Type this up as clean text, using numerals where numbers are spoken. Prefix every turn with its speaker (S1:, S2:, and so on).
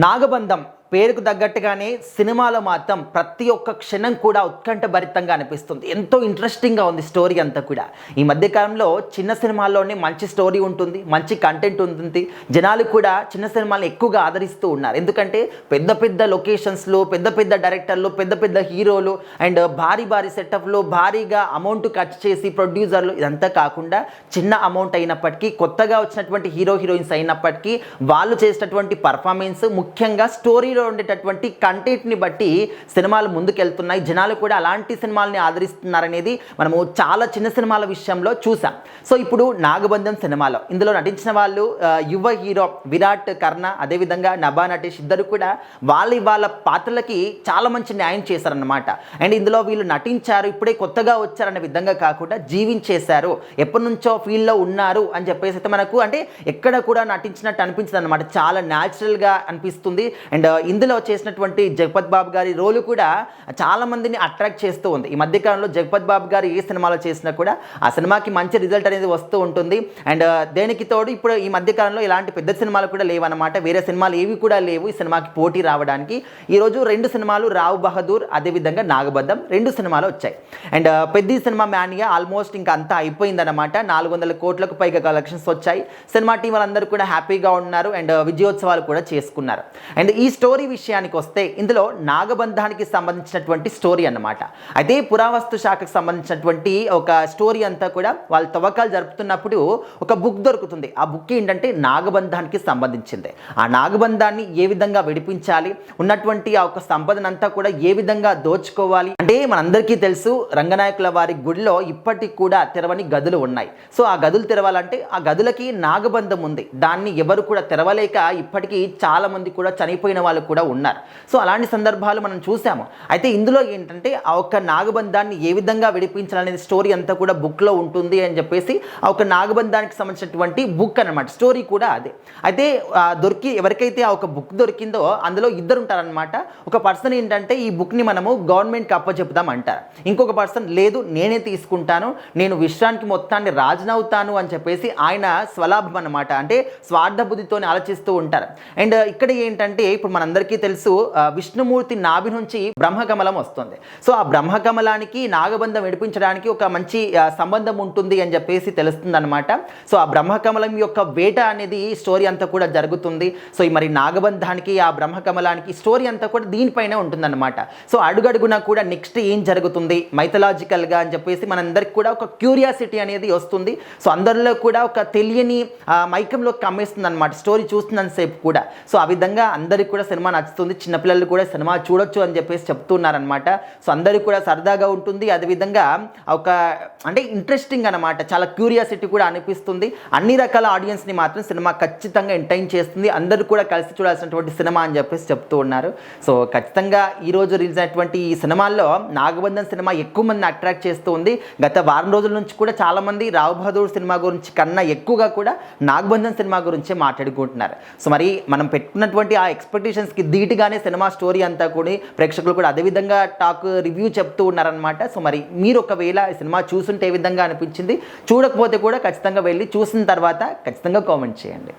S1: నాగబంధం పేరుకు తగ్గట్టుగానే సినిమాలో మాత్రం ప్రతి ఒక్క క్షణం కూడా ఉత్కంఠభరితంగా అనిపిస్తుంది. ఎంతో ఇంట్రెస్టింగ్గా ఉంది స్టోరీ అంతా కూడా. ఈ మధ్యకాలంలో చిన్న సినిమాల్లోనే మంచి స్టోరీ ఉంటుంది, మంచి కంటెంట్ ఉంటుంది. జనాలు కూడా చిన్న సినిమాలను ఎక్కువగా ఆదరిస్తూ ఉన్నారు. ఎందుకంటే పెద్ద పెద్ద లొకేషన్స్లో పెద్ద పెద్ద డైరెక్టర్లు, పెద్ద పెద్ద హీరోలు అండ్ భారీ భారీ సెటప్లో భారీగా అమౌంట్ ఖర్చు చేసి ప్రొడ్యూసర్లు, ఇదంతా కాకుండా చిన్న అమౌంట్ అయినప్పటికీ, కొత్తగా వచ్చినటువంటి హీరో హీరోయిన్స్ అయినప్పటికీ వాళ్ళు చేసినటువంటి పర్ఫార్మెన్స్, ముఖ్యంగా స్టోరీలో ఉండేటటువంటి కంటెంట్ని బట్టి సినిమాలు ముందుకెళ్తున్నాయి. జనాలు కూడా అలాంటి సినిమాలని ఆదరిస్తున్నారనేది మనము చాలా చిన్న సినిమాల విషయంలో చూసాం. సో ఇప్పుడు నాగబంధం సినిమాలో ఇందులో నటించిన వాళ్ళు యువ హీరో విరాట్, కర్ణ, అదేవిధంగా నభా నటేష్ ఇద్దరు కూడా వాళ్ళ పాత్రలకి చాలా మంచి న్యాయం చేశారన్నమాట. అండ్ ఇందులో వీళ్ళు నటించారు, ఇప్పుడే కొత్తగా వచ్చారనే విధంగా కాకుండా జీవించేశారు, ఎప్పటి నుంచో ఫీల్డ్లో ఉన్నారు అని చెప్పేసి అయితే మనకు అంటే ఎక్కడ కూడా నటించినట్టు అనిపించదు అనమాట. చాలా న్యాచురల్గా అనిపిస్తుంది. అండ్ ఇందులో చేసినటువంటి జగపత్ బాబు గారి రోలు కూడా చాలా మందిని అట్రాక్ట్ చేస్తూ ఉంది. ఈ మధ్యకాలంలో జగపత్ బాబు గారు ఏ సినిమాలో చేసినా కూడా ఆ సినిమాకి మంచి రిజల్ట్ అనేది వస్తూ ఉంటుంది. అండ్ దేనికి తోడు ఇప్పుడు ఈ మధ్యకాలంలో ఇలాంటి పెద్ద సినిమాలు కూడా లేవన్నమాట. వేరే సినిమాలు ఏవి కూడా లేవు ఈ సినిమాకి పోటీ రావడానికి. ఈరోజు 2 సినిమాలు, రావు బహదూర్ అదేవిధంగా నాగబంధం 2 సినిమాలు వచ్చాయి. అండ్ పెద్ద సినిమా మ్యానియా ఆల్మోస్ట్ ఇంకా అంతా అయిపోయిందన్నమాట. 400 కోట్లకు పైగా కలెక్షన్స్ వచ్చాయి. సినిమా టీం వాళ్ళందరూ కూడా హ్యాపీగా ఉన్నారు అండ్ విజయోత్సవాలు కూడా చేసుకున్నారు. అండ్ ఈ స్టోరీ విషయానికి వస్తే ఇందులో నాగబంధానికి సంబంధించినటువంటి స్టోరీ అన్నమాట. అయితే పురావస్తు శాఖకు సంబంధించినటువంటి ఒక స్టోరీ అంతా కూడా వాళ్ళు తవ్వకాలు జరుపుతున్నప్పుడు ఒక బుక్ దొరుకుతుంది. ఆ బుక్ ఏంటంటే నాగబంధానికి సంబంధించింది. ఆ నాగబంధాన్ని ఏ విధంగా విడిపించాలి, ఉన్నటువంటి ఆ ఒక సంపదనంతా కూడా ఏ విధంగా దోచుకోవాలి అంటే మనందరికీ తెలుసు రంగనాయకుల వారి గుడిలో ఇప్పటికి కూడా తెరవని గదులు ఉన్నాయి. సో ఆ గదులు తెరవాలంటే ఆ గదులకి నాగబంధం ఉంది. దాన్ని ఎవరు కూడా తెరవలేక ఇప్పటికీ చాలా మంది కూడా చనిపోయిన వాళ్ళు కూడా ఉన్నారు. సో అలాంటి సందర్భాలు మనం చూసాము. అయితే ఇందులో ఏంటంటే ఆ ఒక్క నాగబంధాన్ని ఏ విధంగా విడిపించాలనేది స్టోరీ అంతా కూడా బుక్లో ఉంటుంది అని చెప్పేసి ఆ ఒక నాగబంధానికి సంబంధించినటువంటి బుక్ అనమాట. స్టోరీ కూడా అదే. అయితే ఎవరికైతే ఆ ఒక బుక్ దొరికిందో అందులో ఇద్దరు ఉంటారనమాట. ఒక పర్సన్ ఏంటంటే ఈ బుక్ని మనము గవర్నమెంట్కి అప్పచెప్తాం అంటారు. ఇంకొక పర్సన్ లేదు నేనే తీసుకుంటాను, నేను విశ్వానికి మొత్తాన్ని రాజనవుతాను అని చెప్పేసి ఆయన స్వలాభం అనమాట, అంటే స్వార్థ బుద్ధితోనే ఆలోచిస్తూ ఉంటారు. అండ్ ఇక్కడ ఏంటంటే ఇప్పుడు మనందరికీ తెలుసు విష్ణుమూర్తి నాభి నుంచి బ్రహ్మకమలం వస్తుంది. సో ఆ బ్రహ్మకమలానికి నాగబంధం విడిపించడానికి ఒక మంచి సంబంధం ఉంటుంది అని చెప్పేసి తెలుస్తుంది అనమాట. సో ఆ బ్రహ్మకమలం యొక్క వేట అనేది స్టోరీ అంతా కూడా జరుగుతుంది. సో మరి నాగబంధానికి ఆ బ్రహ్మకమలానికి స్టోరీ అంతా కూడా దీనిపైనే ఉంటుందన్నమాట. సో అడుగడుగునా కూడా నెక్స్ట్ ఏం జరుగుతుంది మైథలాజికల్గా అని చెప్పేసి మనందరికి కూడా ఒక క్యూరియాసిటీ అనేది వస్తుంది. సో అందరిలో కూడా ఒక తెలియని మైకంలో కమ్మేస్తుంది అనమాట స్టోరీ చూస్తున్నంతసేపు కూడా. సో ఆ విధంగా అందరికి కూడా సినిమా నచ్చుతుంది. చిన్నపిల్లలు కూడా సినిమా చూడొచ్చు అని చెప్పేసి చెప్తున్నారనమాట. సో అందరికి కూడా సరదాగా ఉంటుంది. అదేవిధంగా ఒక అంటే ఇంట్రెస్టింగ్ అనమాట, చాలా క్యూరియాసిటీ కూడా అనిపిస్తుంది. అన్ని రకాల ఆడియన్స్ని మాత్రం సినిమా ఖచ్చితంగా ఎంటర్టైన్ చేస్తుంది. అందరూ కూడా కలిసి చూడాల్సినటువంటి సినిమా అని చెప్పేసి చెప్తూ ఉన్నారు. సో ఖచ్చితంగా ఈరోజు రిలీజ్ అయినటువంటి ఈ సినిమాల్లో నాగబంధం సినిమా ఎక్కువ మందిని అట్రాక్ట్ చేస్తూ ఉంది. గత వారం రోజుల నుంచి కూడా చాలామంది రావు బహదూర్ సినిమా గురించి కన్నా ఎక్కువగా కూడా నాగబంధం సినిమా గురించే మాట్లాడుకుంటున్నారు. సో మరి మనం పెట్టుకున్నటువంటి ఆ ఎక్స్పెక్టేషన్స్కి ధీటుగానే సినిమా స్టోరీ అంతా కూడా ప్రేక్షకులు కూడా అదేవిధంగా రివ్యూ చెప్తూ ఉన్నారనమాట. సో మరి మీరు ఒకవేళ ఈ సినిమా చూస్తుంటే ఏ విధంగా అనిపించింది, చూడకపోతే కూడా ఖచ్చితంగా వెళ్ళి చూసిన తర్వాత ఖచ్చితంగా కామెంట్ చేయండి.